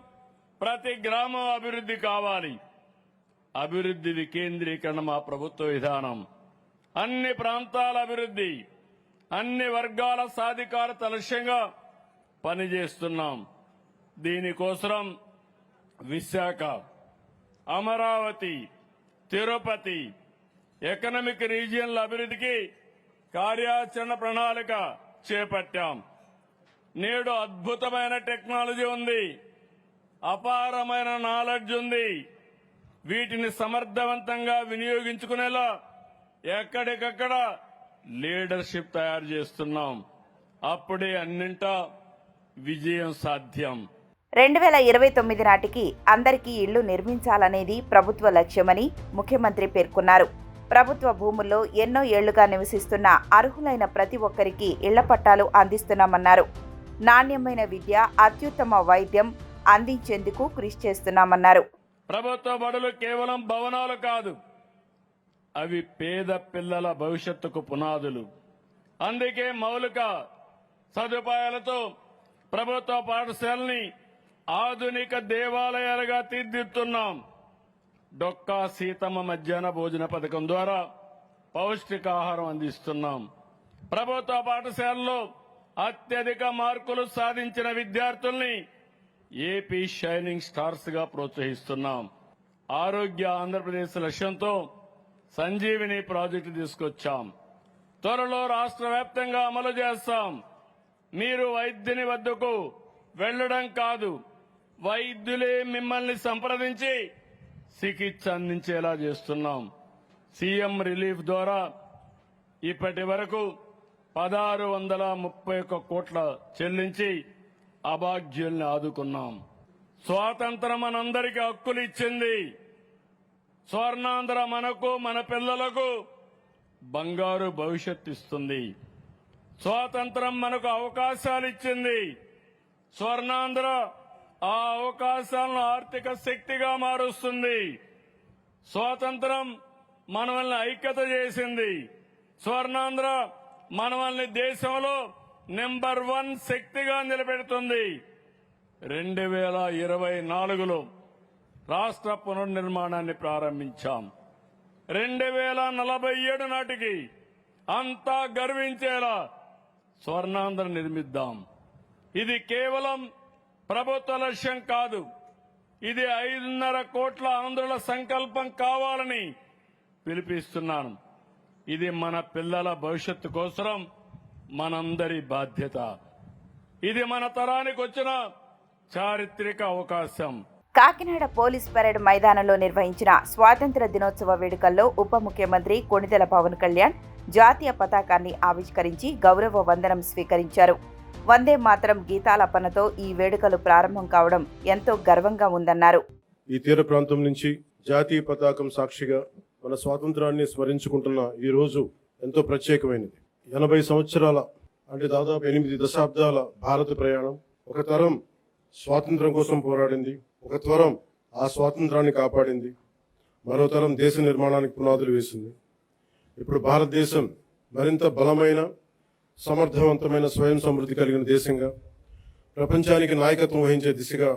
ప్రతి గ్రామం అభివృద్ధి కావాలి. అభివృద్ధి వికేంద్రీకరణ మా ప్రభుత్వ విధానం. అన్ని ప్రాంతాల అభివృద్ధి, అన్ని వర్గాల సాధికారత లక్ష్యంగా పనిచేస్తున్నాం. దీనికోసం విశాఖ, అమరావతి, తిరుపతి ఎకనామిక్ రీజియన్ల అభివృద్ధికి కార్యాచరణ ప్రణాళిక చేపట్టాం. నేడు అద్భుతమైన టెక్నాలజీ ఉంది, అపారమైన నాలెడ్జ్ ఉంది. వీటిని సమర్థవంతంగా వినియోగించుకునేలా ఎక్కడికక్కడ లీడర్షిప్ తయారు చేస్తున్నాం. అప్పుడే అన్నింటా విజయం సాధ్యం. 2029 నాటికి అందరికీ ఇళ్లు నిర్మించాలనేది ప్రభుత్వ లక్ష్యమని ముఖ్యమంత్రి పేర్కొన్నారు. ప్రభుత్వ భూముల్లో ఎన్నో ఏళ్లుగా నివసిస్తున్న అర్హులైన ప్రతి ఒక్కరికి ఇళ్ల పట్టాలు అందిస్తున్నామన్నారు. నాణ్యమైన విద్య, అత్యుత్తమ వైద్యం అందించేందుకు కృషి చేస్తున్నామన్నారు. ప్రభుత్వ బడులు కేవలం భవనాలు కాదు, అవి పేద పిల్లల భవిష్యత్తుకు పునాదులు. అందుకే మౌలిక సదుపాయాలతో ప్రభుత్వ పాఠశాలని ఆధునిక దేవాలయాలుగా తీర్చిదిద్దుతున్నాం. డొక్కా సీతమ్మ మధ్యాహ్న భోజన పథకం ద్వారా పౌష్టికాహారం అందిస్తున్నాం. ప్రభుత్వ పాఠశాలలో అత్యధిక మార్కులు సాధించిన విద్యార్థుల్ని ఏపీ షైనింగ్ స్టార్స్ గా ప్రోత్సహిస్తున్నాం. ఆరోగ్య ఆంధ్రప్రదేశ్ లక్ష్యంతో సంజీవిని ప్రాజెక్టు తీసుకొచ్చాం. త్వరలో రాష్ట్ర వ్యాప్తంగా అమలు చేస్తాం. మీరు వైద్యుని వద్దకు వెళ్లడం కాదు, వైద్యులే మిమ్మల్ని సంప్రదించి చికిత్స అందించేలా చేస్తున్నాం. సీఎం రిలీఫ్ ద్వారా ఇప్పటి వరకు 1631 కోట్ల చెల్లించి అభాగ్యుల్ని ఆదుకున్నాం. స్వాతంత్రం మనందరికీ హక్కులు ఇచ్చింది. స్వర్ణాంధ్ర మనకు, మన పిల్లలకు బంగారు భవిష్యత్తు ఇస్తుంది. స్వాతంత్రం మనకు అవకాశాలు ఇచ్చింది. స్వర్ణాంధ్ర ఆ అవకాశాలను ఆర్థిక శక్తిగా మారుస్తుంది. స్వాతంత్రం మనల్ని ఐక్యత చేసింది. స్వర్ణాంధ్ర మనల్ని దేశంలో నెంబర్ 1 శక్తిగా నిలబెడుతుంది. 2024లో రాష్ట్ర పునర్నిర్మాణాన్ని ప్రారంభించాం. 2047 నాటికి అంతా గర్వించేలా స్వర్ణాంధ్ర నిర్మిద్దాం. ఇది కేవలం ప్రభుత్వ లక్ష్యం కాదు, ఇది 5.5 కోట్ల ఆంధ్రుల సంకల్పం కావాలని పిలిపిస్తున్నాను. ఇది మన పిల్లల భవిష్యత్తు కోసం మనందరి బాధ్యత. ఇది మన తరానికి వచ్చిన చారిత్రక అవకాశం. కాకినాడ పోలీస్ పరేడ్ మైదానంలో నిర్వహించిన స్వాతంత్ర దినోత్సవ వేడుకల్లో ఉప ముఖ్యమంత్రి కొణిదెల పవన్ కళ్యాణ్ జాతీయ పతాకాన్ని ఆవిష్కరించి గౌరవ వందనం స్వీకరించారు. వందే మాతరం గీతాలాపనతో ఈ వేడుకలు ప్రారంభం కావడం ఎంతో గర్వంగా ఉందన్నారు. ఈ తీర ప్రాంతం నుంచి జాతీయ పతాకం సాక్షిగా మన స్వాతంత్రాన్ని స్మరించుకుంటున్న ఈ రోజు ఎంతో ప్రత్యేకమైనది. 80 సంవత్సరాల అంటే దాదాపు 8 దశాబ్దాల భారత ప్రయాణం. ఒక తరం స్వాతంత్రం కోసం పోరాడింది, ఒక తరం ఆ స్వాతంత్రాన్ని కాపాడింది, మరో తరం దేశ నిర్మాణానికి పునాదులు వేసింది. ఇప్పుడు భారతదేశం మరింత బలమైన, సమర్థవంతమైన, స్వయం సమృద్ధి కలిగిన దేశంగా ప్రపంచానికి నాయకత్వం వహించే దిశగా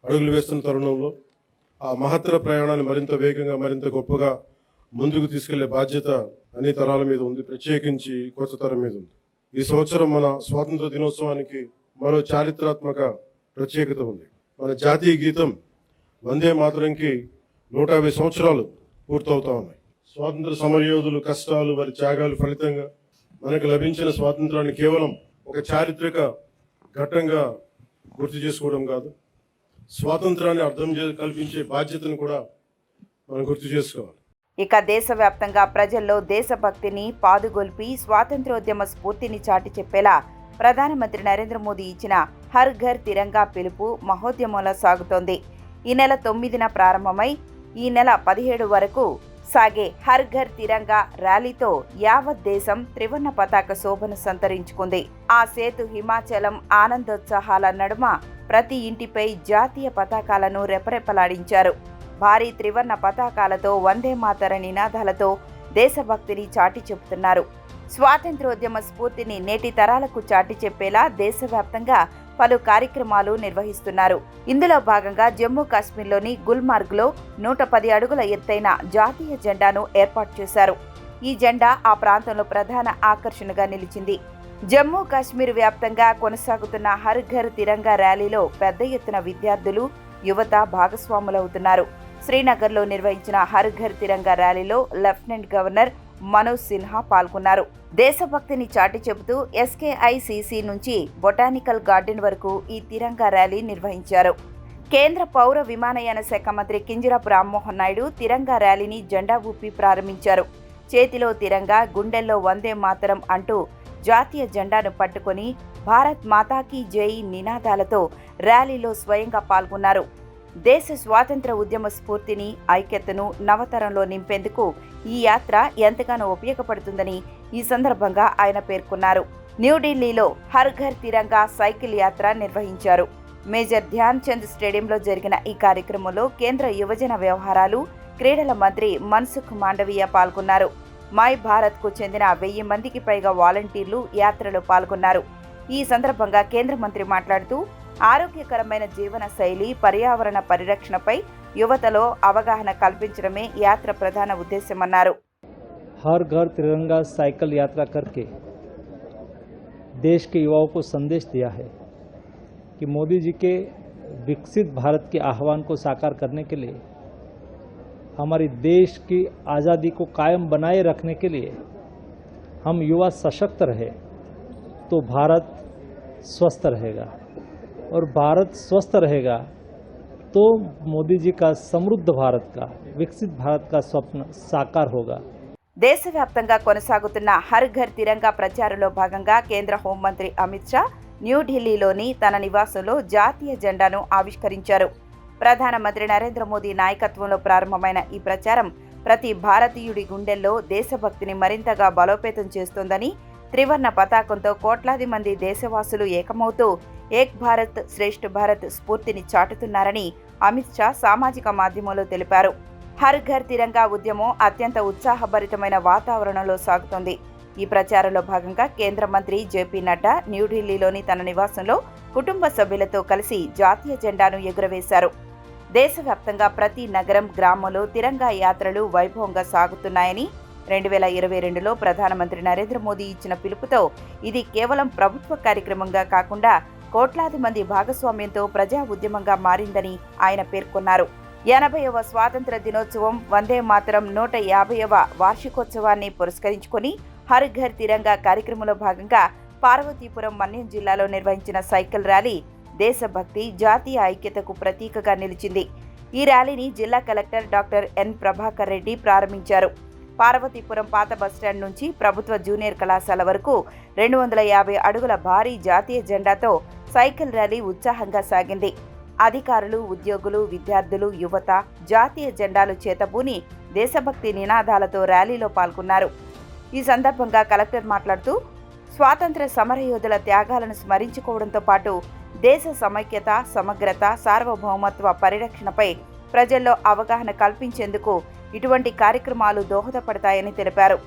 అడుగులు వేస్తున్న తరుణంలో ఆ మహత్తర ప్రయాణాన్ని మరింత వేగంగా, మరింత గొప్పగా ముందుకు తీసుకెళ్లే బాధ్యత అన్ని తరాల మీద ఉంది, ప్రత్యేకించి కొత్త తరం మీద ఉంది. ఈ సంవత్సరం మన స్వాతంత్ర దినోత్సవానికి మరో చారిత్రాత్మక ప్రత్యేకత ఉంది. మన జాతీయ గీతం వందే మాతరంకి 150 సంవత్సరాలు పూర్తవుతా ఉన్నాయి. స్వాతంత్ర సమరయోధులు కష్టాలు, వారి త్యాగాలు ఫలితంగా మనకు లభించిన స్వాతంత్రాన్ని కేవలం ఒక చారిత్రక ఘట్టంగా గుర్తు చేసుకోవడం కాదు, స్వాతంత్రాన్ని అర్థం కల్పించే బాధ్యతను కూడా మనం గుర్తు చేసుకోవాలి. ఇక దేశవ్యాప్తంగా ప్రజల్లో దేశభక్తిని పాదుగొల్పి స్వాతంత్ర్యోద్యమ స్ఫూర్తిని చాటి చెప్పేలా ప్రధానమంత్రి నరేంద్ర మోదీ ఇచ్చిన హర్ ఘర్ తిరంగా పిలుపు మహోద్యమంలో సాగుతోంది. ఈ నెల 9న ప్రారంభమై ఈ నెల 17 వరకు సాగే హర్ ఘర్ తిరంగా ర్యాలీతో యావత్ దేశం త్రివర్ణ పతాక శోభను సంతరించుకుంది. ఆ సేతు హిమాచలం ఆనందోత్సాహాల నడుమ ప్రతి ఇంటిపై జాతీయ పతాకాలను రెపరెపలాడించారు. భారీ త్రివర్ణ పతాకాలతో వందే మాతర నినాదాలతో దేశభక్తిని చాటి చెబుతున్నారు. స్వాతంత్ర్యోద్యమ స్ఫూర్తిని నేటి తరాలకు చాటి చెప్పేలా దేశవ్యాప్తంగా పలు కార్యక్రమాలు నిర్వహిస్తున్నారు. ఇందులో భాగంగా జమ్మూ కాశ్మీర్లోని గుల్మార్గ్లో 110 అడుగుల ఎత్తైన జాతీయ జెండాను ఏర్పాటు చేశారు. ఈ జెండా ఆ ప్రాంతంలో ప్రధాన ఆకర్షణగా నిలిచింది. జమ్మూ కాశ్మీర్ వ్యాప్తంగా కొనసాగుతున్న హర్ ఘర్ తిరంగా ర్యాలీలో పెద్ద ఎత్తున విద్యార్థులు, యువత భాగస్వాములవుతున్నారు. శ్రీనగర్లో నిర్వహించిన హర్ ఘర్ తిరంగా ర్యాలీలో లెఫ్టినెంట్ గవర్నర్ మనోజ్ సిన్హా పాల్గొన్నారు. దేశభక్తిని చాటి చెబుతూ ఎస్కేఐసిసి నుంచి బొటానికల్ గార్డెన్ వరకు ఈ తిరంగా ర్యాలీ నిర్వహించారు. కేంద్ర పౌర విమానయాన శాఖ మంత్రి కింజరాపు రామ్మోహన్ నాయుడు తిరంగా ర్యాలీని జెండా ఊపి ప్రారంభించారు. చేతిలో తిరంగా, గుండెల్లో వందే మాతరం అంటూ జాతీయ జెండాను పట్టుకొని భారత్ మాతాకీ జై నినాదాలతో ర్యాలీలో స్వయంగా పాల్గొన్నారు. దేశ స్వాతంత్ర ఉద్యమ స్ఫూర్తిని, ఐక్యతను నవతరంలో నింపేందుకు ఈ యాత్ర ఎంతగానో ఉపయోగపడుతుందని ఈ సందర్భంగా ఆయన పేర్కొన్నారు. న్యూఢిల్లీలో హర్ ఘర్ తిరంగా సైకిల్ యాత్ర నిర్వహించారు. మేజర్ ధ్యాన్ చంద్ స్టేడియంలో జరిగిన ఈ కార్యక్రమంలో కేంద్ర యువజన వ్యవహారాలు, క్రీడల మంత్రి మన్సుఖ్ మాండవీయ పాల్గొన్నారు. మై భారత్కు చెందిన 1000 మందికి పైగా వాలంటీర్లు యాత్రలో పాల్గొన్నారు. ఈ సందర్భంగా కేంద్ర మంత్రి మాట్లాడుతూ ఆరోగ్యకరమైన జీవన శైలి, పర్యావరణ పరిరక్షణపై యువతలో అవగాహన కల్పించడమే యాత్ర ప్రధాన ఉద్దేశమన్నారు. हर घर तिरंगा साइकिल यात्रा करके देश के युवाओं को संदेश दिया है कि मोदी जी के विकसित भारत के आह्वान को साकार करने के लिए, हमारी देश की आज़ादी को कायम बनाए रखने के लिए हम युवा सशक्त रहे तो भारत स्वस्थ रहेगा, और भारत स्वस्थ रहेगा तो मोदी जी का समृद्ध भारत का, विकसित भारत का स्वप्न साकार होगा। దేశవ్యాప్తంగా కొనసాగుతున్న హర్ ఘర్ తిరంగా ప్రచారంలో భాగంగా కేంద్ర హోంమంత్రి అమిత్ షా న్యూఢిల్లీలోని తన నివాసంలో జాతీయ జెండాను ఆవిష్కరించారు. ప్రధానమంత్రి నరేంద్ర మోదీ నాయకత్వంలో ప్రారంభమైన ఈ ప్రచారం ప్రతి భారతీయుడి గుండెల్లో దేశభక్తిని మరింతగా బలోపేతం చేస్తోందని, త్రివర్ణ పతాకంతో కోట్లాది మంది దేశవాసులు ఏకమవుతూ ఏక్ భారత్ శ్రేష్ఠ భారత్ స్ఫూర్తిని చాటుతున్నారని అమిత్ షా సామాజిక మాధ్యమంలో తెలిపారు. హర్ ఘర్ తిరంగా ఉద్యమం అత్యంత ఉత్సాహభరితమైన వాతావరణంలో సాగుతోంది. ఈ ప్రచారంలో భాగంగా కేంద్ర మంత్రి జేపీ నడ్డా న్యూఢిల్లీలోని తన నివాసంలో కుటుంబ సభ్యులతో కలిసి జాతీయ జెండాను ఎగురవేశారు. దేశవ్యాప్తంగా ప్రతి నగరం, గ్రామంలో తిరంగా యాత్రలు వైభవంగా సాగుతున్నాయని, 2022లో ప్రధానమంత్రి నరేంద్ర మోదీ ఇచ్చిన పిలుపుతో ఇది కేవలం ప్రభుత్వ కార్యక్రమంగా కాకుండా కోట్లాది మంది భాగస్వామ్యంతో ప్రజా ఉద్యమంగా మారిందని ఆయన పేర్కొన్నారు. 80వ స్వాతంత్ర దినోత్సవం, వందే మాతరం 150వ వార్షికోత్సవాన్ని పురస్కరించుకొని హర్ ఘర్ తిరంగా కార్యక్రమంలో భాగంగా పార్వతీపురం మన్యం జిల్లాలో నిర్వహించిన సైకిల్ ర్యాలీ దేశభక్తి, జాతీయ ఐక్యతకు ప్రతీకగా నిలిచింది. ఈ ర్యాలీని జిల్లా collector doctor N Prabhakar Reddy ప్రారంభించారు. పార్వతీపురం పాత బస్టాండ్ నుంచి ప్రభుత్వ జూనియర్ కళాశాల వరకు 250 అడుగుల భారీ జాతీయ జెండాతో సైకిల్ ర్యాలీ ఉత్సాహంగా సాగింది. అధికారులు, ఉద్యోగులు, విద్యార్థులు, యువత జాతీయ జెండాలు చేతబూని దేశభక్తి నినాదాలతో ర్యాలీలో పాల్గొన్నారు. ఈ సందర్భంగా కలెక్టర్ మాట్లాడుతూ, స్వాతంత్ర సమరయోధుల త్యాగాలను స్మరించుకోవడంతో పాటు దేశ సమైక్యత, సమగ్రత, సార్వభౌమత్వ పరిరక్షణపై ప్రజల్లో అవగాహన కల్పించేందుకు ఇటువంటి కార్యక్రమాలు దోహదపడతాయని తెలిపారు.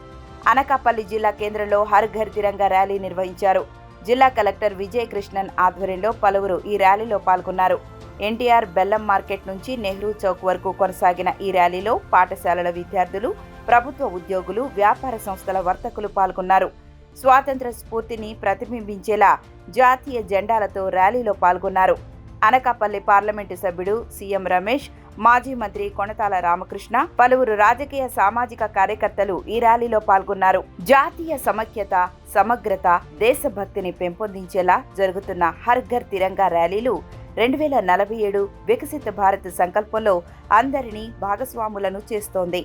అనకాపల్లి జిల్లా కేంద్రంలో హర్ ఘర్ తిరంగా ర్యాలీ నిర్వహించారు. జిల్లా కలెక్టర్ విజయ్ కృష్ణన్ ఆధ్వర్యంలో పలువురు ఈ ర్యాలీలో పాల్గొన్నారు. ఎన్టీఆర్ బెల్లం మార్కెట్ నుంచి నెహ్రూ చౌక్ వరకు కొనసాగిన ఈ ర్యాలీలో పాఠశాలల విద్యార్థులు, ప్రభుత్వ ఉద్యోగులు, వ్యాపార సంస్థల వర్తకులు పాల్గొన్నారు. స్వాతంత్ర స్ఫూర్తిని ప్రతిబింబించేలా జాతీయ జెండాలతో ర్యాలీలో పాల్గొన్నారు. అనకాపల్లి పార్లమెంటు సభ్యుడు సీఎం రమేష్, మాజీ మంత్రి కొణతాల రామకృష్ణ, పలువురు రాజకీయ, సామాజిక కార్యకర్తలు ఈ ర్యాలీలో పాల్గొన్నారు. జాతీయ సమైక్యత, సమగ్రత, దేశభక్తిని పెంపొందించేలా జరుగుతున్న హర్ ఘర్ తిరంగా ర్యాలీలు 2047 వికసిత భారత్ సంకల్పంలో అందరినీ భాగస్వాములను చేస్తోంది.